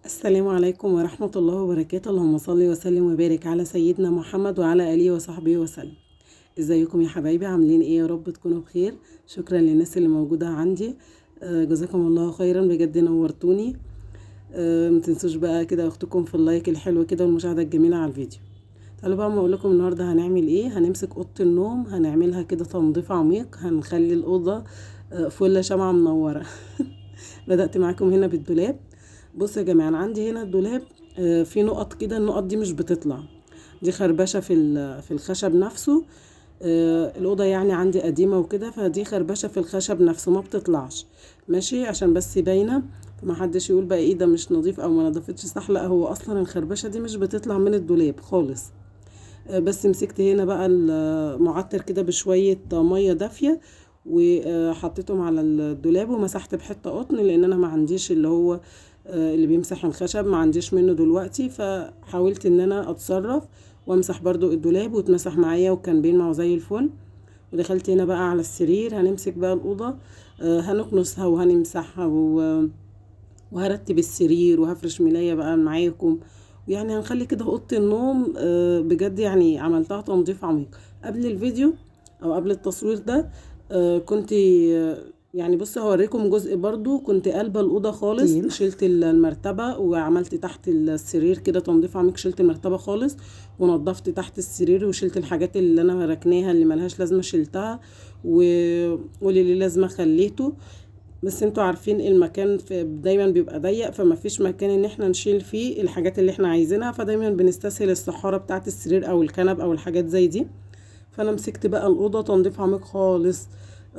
السلام عليكم ورحمة الله وبركاته. اللهم صل وسلم وبارك على سيدنا محمد وعلى آله وصحبه وسلم. ازيكم يا حبايبي؟ عاملين ايه؟ يا رب تكونوا بخير. شكرا للناس اللي موجودة عندي. جزاكم الله خيرا، بجد نورتوني. متنسوش بقى كده اختكم في اللايك الحلو كده والمشاهدة الجميلة على الفيديو. تعالوا بقى ما اقول لكم النهارده هنعمل ايه. هنمسك اوضه النوم، هنعملها كده تنظيف عميق، هنخلي الاوضه فل شمعة منورة. بدأت معاكم هنا بالدولاب. بصوا يا جماعة، أنا عندي هنا الدولاب في نقط كده، النقط دي مش بتطلع، دي خربشة في الخشب نفسه. الأوضة يعني عندي قديمة وكده، فدي خربشة في الخشب نفسه ما بتطلعش. ماشي، عشان بس باينة فما حدش يقول بقى ايه ده مش نظيف او ما نضفتش صح. لا، هو اصلا الخربشة دي مش بتطلع من الدولاب خالص. بس مسكت هنا بقى المعطر كده بشوية مية دافية وحطيتهم على الدولاب ومسحت بحتة قطن، لان انا ما عنديش اللي هو اللي بيمسح الخشب، ما عنديش منه دلوقتي. فحاولت ان انا اتصرف وامسح برضو الدولاب واتمسح معايا وكان بيلمع زي الفل. ودخلت هنا بقى على السرير، هنمسك بقى الأوضة، هنكنسها وهنمسحها وهرتب السرير وهفرش ملاية بقى معاكم. يعني هنخلي كده اوضه النوم بجد يعني عملتها تنظيف عميق. قبل الفيديو او قبل التصوير ده كنت يعني بص هوريكم جزء برضو. كنت قلبة الأوضة خالص، شلت المرتبة وعملت تحت السرير كده تنظيف عميق. شلت المرتبة خالص ونضفت تحت السرير وشلت الحاجات اللي انا ركناها اللي ملهاش لازمة شلتها واللي ليه لازمة خليته. بس انتوا عارفين المكان دايما بيبقى ضيق، فما فيش مكان ان احنا نشيل فيه الحاجات اللي احنا عايزينها، فدايما بنستسهل الصحارة بتاعة السرير او الكنب او الحاجات زي دي. فانا مسكت بقى الأوضة تنظيف عميق خالص.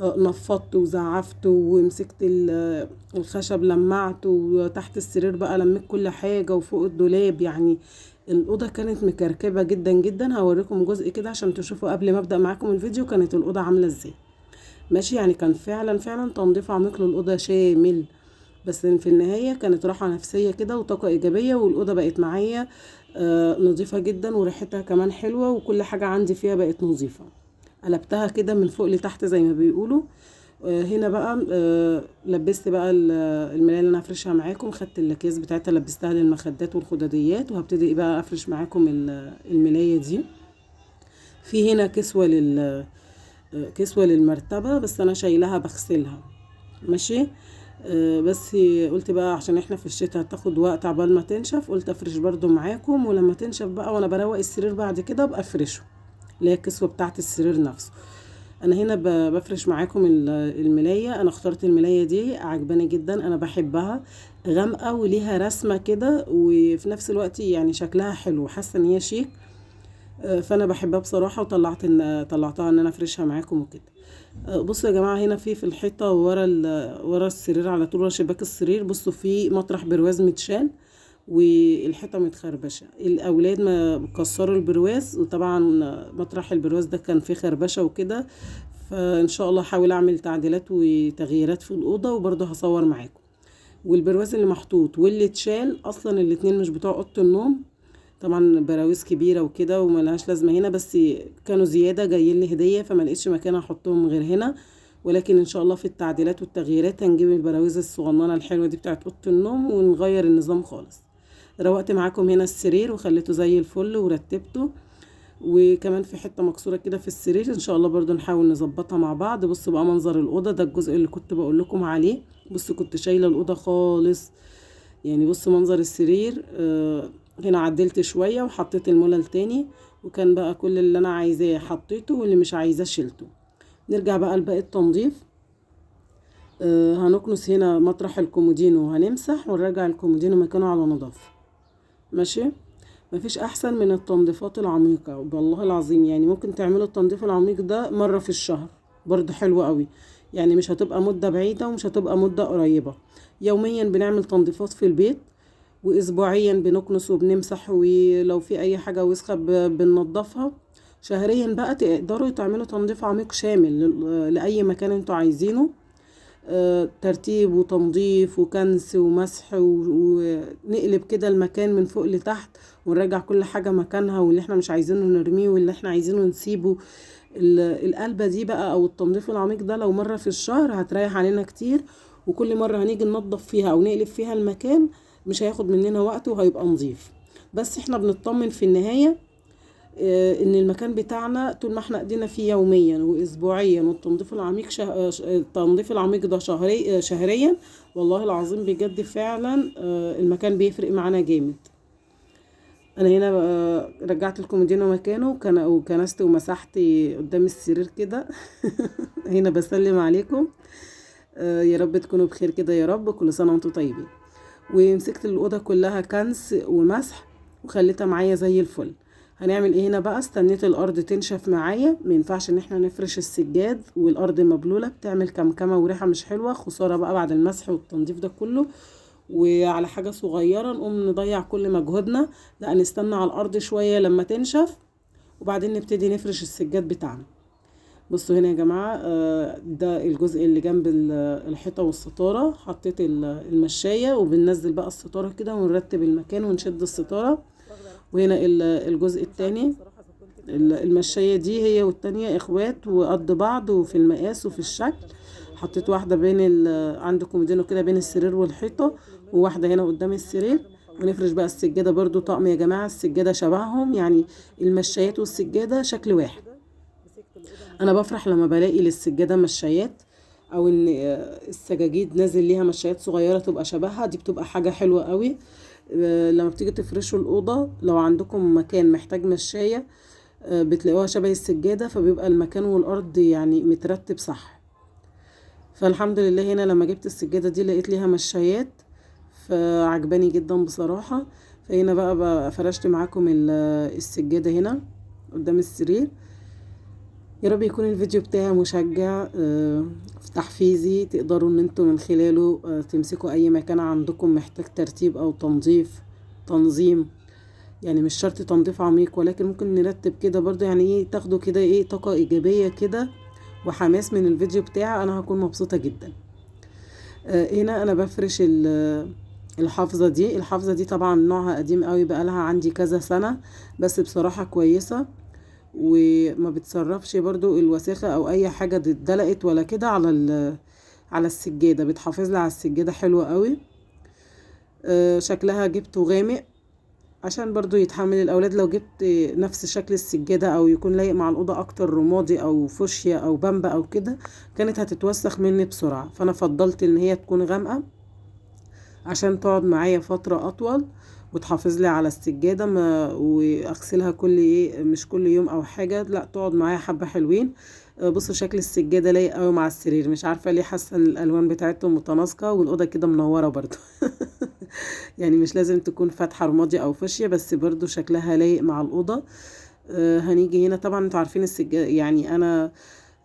نفضت وزعفت ومسكت الخشب لمعت، وتحت السرير بقى لميت كل حاجة وفوق الدولاب. يعني الأوضة كانت مكركبة جدا جدا. هوريكم جزء كده عشان تشوفوا قبل ما أبدأ معاكم الفيديو كانت الأوضة عاملة ازاي. ماشي، يعني كان فعلا فعلا تنظيف عميق للأوضة شامل. بس في النهاية كانت راحة نفسية كده وطاقة إيجابية، والأوضة بقت معايا نظيفة جدا وريحتها كمان حلوة وكل حاجة عندي فيها بقت نظيفة. قلبتها كده من فوق لتحت زي ما بيقولوا. هنا بقى لبست بقى الملاية اللي انا هفرشها معاكم. خدت الاكياس بتاعتها لبستها للمخدات والخداديات، وهبتدي بقى افرش معاكم الملاية دي. في هنا كسوة للمرتبة، بس انا شايلها بغسلها. ماشي. بس قلت بقى عشان احنا في الشتاء هتاخد وقت عبال ما تنشف، قلت افرش برضو معاكم، ولما تنشف بقى وانا بروق السرير بعد كده ابقى افرشه، اللي هي الكسوة بتاعت السرير نفسه. انا هنا بفرش معاكم الملاية. انا اخترت الملاية دي، عجباني جدا، انا بحبها غامقة وليها رسمة كده، وفي نفس الوقت يعني شكلها حلو، حاسة ان هي شيك. فانا بحبها بصراحه، طلعتها ان انا افرشها معاكم وكده. بصوا يا جماعه، هنا في الحيطه ورا السرير على طول، ورا شباك السرير، بصوا في مطرح برواز متشال والحيطه متخربشه. الاولاد ما كسروا البرواز، وطبعا مطرح البرواز ده كان فيه خربشه وكده. فان شاء الله هحاول اعمل تعديلات وتغييرات في الاوضه وبرضه هصور معاكم. والبرواز اللي محطوط واللي اتشال اصلا الاتنين مش بتوع اوضه النوم. طبعا براويز كبيره وكده وملهاش لازمه هنا، بس كانوا زياده جايين لي هديه فما لقيتش مكان احطهم غير هنا. ولكن ان شاء الله في التعديلات والتغييرات هنجيب البراويز الصغننه الحلوه دي بتاعت اوضه النوم ونغير النظام خالص. روقت معاكم هنا السرير وخليته زي الفل ورتبته، وكمان في حته مكسوره كده في السرير ان شاء الله برضو نحاول نظبطها مع بعض. بصوا بقى منظر الاوضه ده، الجزء اللي كنت بقول لكم عليه. بصوا كنت شايله الاوضه خالص، يعني بص منظر السرير. هنا عدلت شوية وحطيت الملل تاني، وكان بقى كل اللي انا عايزاه حطيته واللي مش عايزاه شلته. نرجع بقى لباقي التنظيف. هنكنس هنا مطرح الكومودينو وهنمسح ونرجع الكومودينو مكانه على نظافة. ماشي. مفيش احسن من التنظيفات العميقة والله العظيم. يعني ممكن تعملوا التنظيف العميق ده مرة في الشهر، برضه حلو قوي. يعني مش هتبقى مدة بعيدة ومش هتبقى مدة قريبة. يوميا بنعمل تنظيفات في البيت، واسبوعيا بنكنس وبنمسح، ولو في اي حاجة وسخة بننضفها. شهريا بقى تقدروا تعملوا تنظيف عميق شامل لأي مكان انتوا عايزينه. ترتيب وتنظيف وكنس ومسح ونقلب كده المكان من فوق لتحت، ونرجع كل حاجة مكانها، واللي احنا مش عايزينه نرميه واللي احنا عايزينه نسيبه. القلبة دي بقى او التنظيف العميق ده لو مرة في الشهر هتريح علينا كتير. وكل مرة هنيجي ننظف فيها او نقلب فيها المكان مش هياخد مننا وقت وهيبقى نظيف. بس احنا بنطمن في النهاية ان المكان بتاعنا طول ما احنا ايدينا فيه يوميا واسبوعيا، والتنظيف العميق التنظيف العميق ده شهريا، والله العظيم بجد فعلا المكان بيفرق معانا جامد. انا هنا رجعت الكومودينو مكانه وكنست ومسحت قدام السرير كده. هنا بسلم عليكم، يا رب تكونوا بخير كده يا رب، كل سنه وانتم طيبين. ومسكت الاوضه كلها كنس ومسح وخليتها معايا زي الفل. هنعمل ايه هنا بقى؟ استنيت الارض تنشف معايا، ما ينفعش ان احنا نفرش السجاد والارض مبلوله، بتعمل كمكمه وريحه مش حلوه، خساره بقى بعد المسح والتنظيف ده كله. وعلى حاجه صغيره نقوم نضيع كل مجهودنا، لا نستنى على الارض شويه لما تنشف وبعدين نبتدي نفرش السجاد بتاعنا. بصوا هنا يا جماعه، ده الجزء اللي جنب الحيطه والستاره، حطيت المشايه وبننزل بقى الستاره كده ونرتب المكان ونشد الستاره. وهنا الجزء التاني، المشاية دي هي والتانية اخوات وقد بعض وفي المقاس وفي الشكل. حطيت واحدة عند كومودينو كده بين السرير والحيطة، وواحدة هنا قدام السرير. ونفرش بقى السجادة برضو طقم يا جماعة، السجادة شبههم يعني، المشايات والسجادة شكل واحد. انا بفرح لما بلاقي للسجادة مشايات، او ان السجاجيد نازل ليها مشايات صغيرة تبقى شبهها، دي بتبقى حاجة حلوة قوي. لما بتيجي تفرشوا الأوضة لو عندكم مكان محتاج مشاية بتلاقوها شبه السجادة، فبيبقى المكان والأرض يعني مترتب صح. فالحمد لله هنا لما جبت السجادة دي لقيت ليها مشايات، فعجباني جدا بصراحة. فهنا بقى فرشت معاكم السجادة هنا قدام السرير. يا رب يكون الفيديو بتاعي مشجع تحفيزي، تقدروا ان انتوا من خلاله تمسكوا اي مكان عندكم محتاج ترتيب او تنظيم. يعني مش شرط تنظيف عميق، ولكن ممكن نرتب كده برضو، يعني ايه، تاخدوا كده ايه طاقة ايجابية كده وحماس من الفيديو بتاعي، انا هكون مبسوطة جدا. هنا انا بفرش الحافظة دي طبعا نوعها قديم قوي، بقالها عندي كذا سنة، بس بصراحة كويسة وما بتسربش برضو الوساخة او اي حاجة اتدلقت ولا كده على السجادة، بتحافظ لي على السجادة حلوة قوي. شكلها جبته غامق عشان برضو يتحمل الاولاد، لو جبت نفس شكل السجادة او يكون لايق مع الاوضة اكتر رمادي او فوشيا او بامبا او كده، كانت هتتوسخ مني بسرعة. فانا فضلت ان هي تكون غامقة عشان تقعد معايا فترة اطول وتحافظ لي على السجادة، واغسلها مش كل يوم او حاجة، لا تقعد معايا حبة حلوين. بصوا شكل السجادة لايق قوي مع السرير، مش عارفة ليه حاسة الالوان بتاعتهم متناسقة، والاوضة كده منورة برضو. يعني مش لازم تكون فاتحة رمادي او فوشيا، بس برضو شكلها لايق مع الاوضة. هنيجي هنا طبعا انتوا عارفين السجادة، يعني انا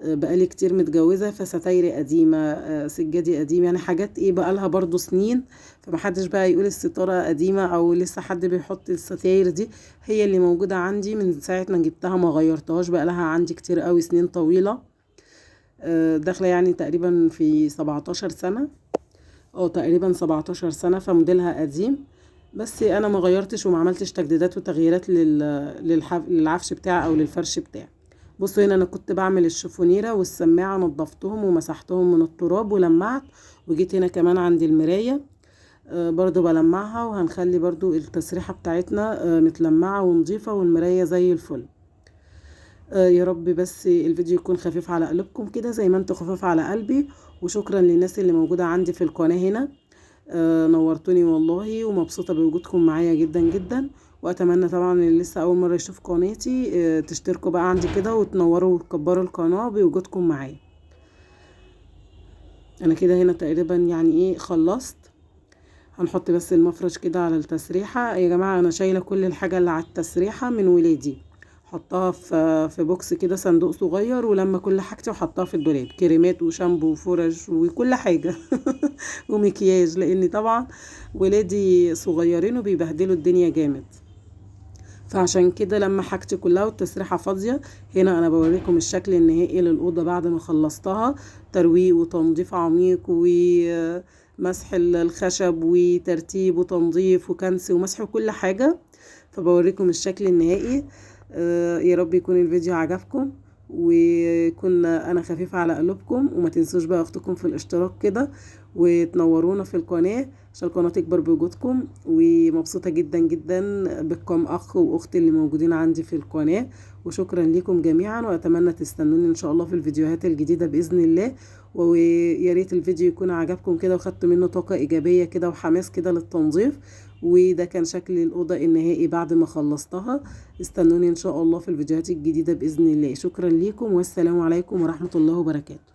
بقالي كتير متجوزة، فستايري قديمة، سجادي قديم، يعني حاجات بقالها برضو سنين، فمحدش بقى يقول الستارة قديمة او لسه حد بيحط الستاير دي. هي اللي موجودة عندي من ساعة ما جبتها، ما غيرتهاش، بقالها عندي كتير قوي، سنين طويلة، داخلة يعني تقريبا في 17 سنة، تقريبا 17 سنة، فموديلها قديم، بس انا ما غيرتش وما عملتش تجديدات وتغييرات للعفش بتاعي او للفرش بتاعي. بصوا هنا انا كنت بعمل الشفونيرة والسماعة، نظفتهم ومسحتهم من التراب ولمعت، وجيت هنا كمان عند المراية برضو بلمعها، وهنخلي برضو التسريحة بتاعتنا متلمعة ونظيفة والمراية زي الفل. يا رب بس الفيديو يكون خفيف على قلبكم كده زي ما انتوا خفيف على قلبي. وشكرا للناس اللي موجودة عندي في القناة هنا، نورتوني والله، ومبسوطة بوجودكم معايا جدا جدا. واتمنى طبعا اللي لسه اول مرة يشوف قناتي تشتركوا بقى عندي كده وتنوروا وتكبروا القناة بوجودكم معايا. انا كده هنا تقريبا يعني خلصت. هنحط بس المفرش كده على التسريحة يا جماعة. انا شايلة كل الحاجة اللي على التسريحة من ولادي، حطها في بوكس كده، صندوق صغير، ولما كل حاجتي وحطها في الدولاب، كريمات وشامبو وفرش وكل حاجة. ومكياج، لان طبعا ولادي صغيرين وبيبهدلوا الدنيا جامد، فعشان كده لما حاجتي كلها والتسريحة فاضية. هنا انا بوريكم الشكل النهائي للأوضة بعد ما خلصتها، ترويق وتنظيف عميق ومسح الخشب وترتيب وتنظيف وكنس ومسح وكل حاجة. فبوريكم الشكل النهائي. يا رب يكون الفيديو عجبكم، وكنا انا خفيفة على قلوبكم. وما تنسوش بقى اختكم في الاشتراك كده، وتنورونا في القناة عشان القناة تكبر بوجودكم. ومبسوطة جدا جدا بكم اخ واخت اللي موجودين عندي في القناة، وشكرا لكم جميعا. واتمنى تستنوني ان شاء الله في الفيديوهات الجديدة باذن الله. ويا ريت الفيديو يكون عجبكم كده وخدتوا منه طاقة ايجابية كده وحماس كده للتنظيف. وده كان شكل الأوضة النهائي بعد ما خلصتها. استنوني إن شاء الله في الفيديوهات الجديدة بإذن الله. شكرا لكم والسلام عليكم ورحمة الله وبركاته.